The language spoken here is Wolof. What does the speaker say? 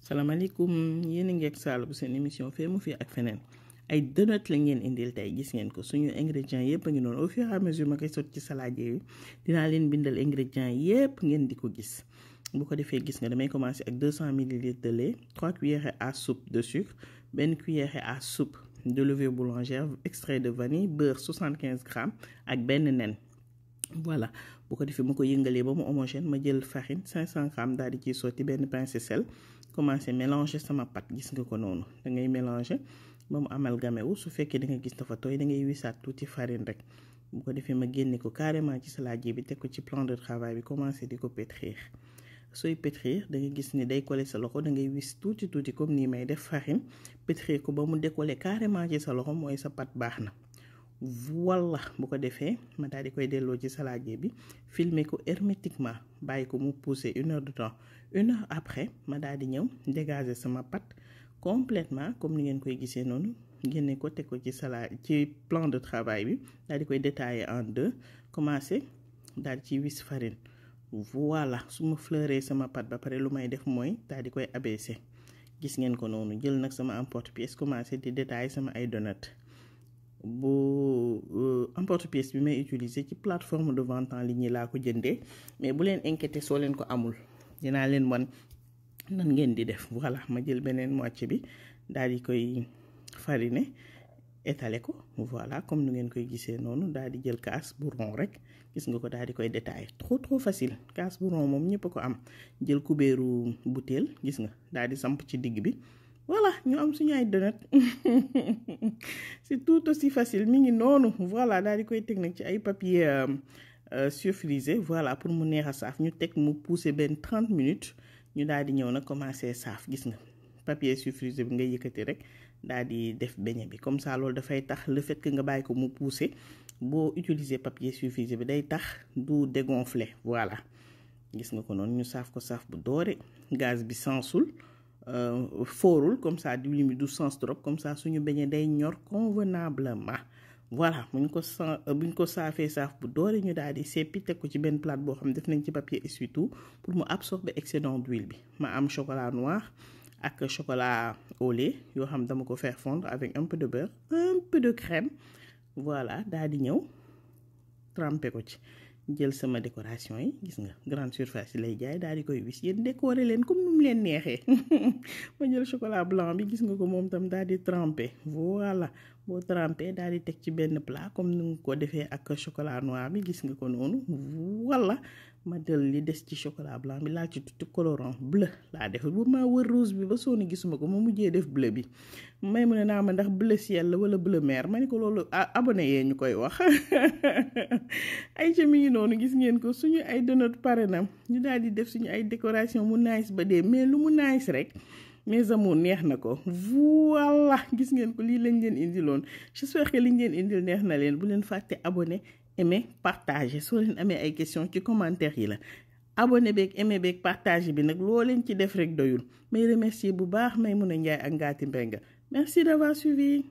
salaamaaleykum yéen a ngi ak Sall bu seen émission fee mu fii ak feneen ay donut la ngeen indil tey gis ngeen ko suñu ingrédients yëpp a ngi noonu au fur et à mesure ma koy sotti ci salade yi dinaa leen bindal ingrédients yëpp ngeen di ko gis bu ko defee gis nga damay commencer ak 200 ml de lait 3 cuillères à soupe de sucre benn cuillère à soupe de levure boulangère extrait de vanille beurre 75 grammes ak benn nen. Voilà bu ko defee ma ko yëngalee ba mu homogène ma jël farine 500 grammes daal di ciy sotti benn pincée sel commencer mélanger sama pâte gis nga ko noonu da ngay mélanger ba mu amalgamé wu su fekkee da nga gis dafa tooy da ngay wisaat tuuti farine rek bu ko defee ma génne ko carrément ci saladier bi teg ko ci plan de travail bi commencer di ko pétrir sooy pétrir da nga gis ni day coller sa loxo da ngay wis tuuti comme nii may def farine pétrir ko ba mu décoller carrément ci sa loxo mooy sa pâte baax na. Voilà bu ko defee ma daal di koy delloo ci saladier bi filmer ko hermétiquement bàyyi ko mu pousser 1 heure de temps 1 heure après ma daal di ñëw dégager sama pâte complètement comme ni ngeen koy gisee noonu génne ko teg ko ci salade ci plan de travail bi daal di koy détailler en deux commencer daal di ci wis farine voilà su ma fleuré sama pâte ba pare lu may def mooy daal di koy abaisser gis ngeen ko noonu jël nag sama emporte-pièce commencer di détailler sama ay donut. Bu emporte-pièce bi may utiliser ci plateforme de vente en ligne laa ko jëndee mais bu leen inquiété soo leen ko amul dinaa leen wan nan ngeen di def voilà ma jël beneen moitié bi daal di koy fariner étaler ko voilà comme nu ngeen koy gisee noonu daal di jël kaas bu rond rek gis nga ko daal di koy détailler trop facile kaas bu rond moom ñëpp ko am jël kubéeru bouteille gis nga daal di samp ci digg bi. Voilà ñu am suñu ay donut c'est tout aussi facile mi ngi noonu voilà daal di koy teg nag ci ay papier surfrisé voilà pour mu neex a saaf ñu teg mu pousser benn 30 minutes ñu daal di ñëw nag commencer saaf gis nga papier surfrisé bi ngay yëkkati rek daal di def beignet bi comme ça loolu dafay tax le fait que nga bàyyi ko mu pousser boo utiliser papier surfrisé bi day tax du dégonfler voilà gis nga ko noonu ñu saaf ko saaf bu doore gaz bi sensul foorul comme ça diwlin bi du sens trop comme ça suñu beignet day ñor convenablement voilà buñ ko saafee saaf bu doore ñu daal di seppi teg ko ci benn plate boo xam ne def nañ ci papier essuie-tout pour mu absorber excédent d'huile bi ma am chocolat noir ak chocolat au lait yoo xam dama ko faire fondre avec un peu de beurre un peu de crème voilà daal di ñëw tremper ko ci jël sama décoration yi gis nga grande surface yi lay jaay daal di koy wis yéen décorer leen comme nu mu leen neexee ma jël chocolat blanc bi gis nga ko moom tam daal di tremper voilà boo tremper daal di teg ci benn plat comme ni nga ko defee ak chocolat noir bi gis nga ko noonu voilà ma jël li des ci chocolat blanc bi laal ci tuuti colorant bleu laa def bu ma wër rose bi ba sooni gisuma ko ma mujjee def bleu bi may mu ne naa ma ndax bleu ciel la wala bleu mer ma ne ko loolu abonné yee ñu koy wax ay ca mi ngi noonu gis ngeen ko suñu ay donut pare na ñu daal di def suñu ay décoration mu nice ba dee mais lu mu nice rek mes amours neex na ko voilà gis ngeen ko lii lañ leen indiloon j'espère que liñ leen indil neex na leen bu leen fàtte abonné aimer partager soo leen amee ay questions ci commentaire yi la abonné beeg aimer beeg partager bi nag loo leen ci def rek doyul may remercier bu baax Maimouna Ndiaye ak Ngati Mbengue merci d'avoir suivi.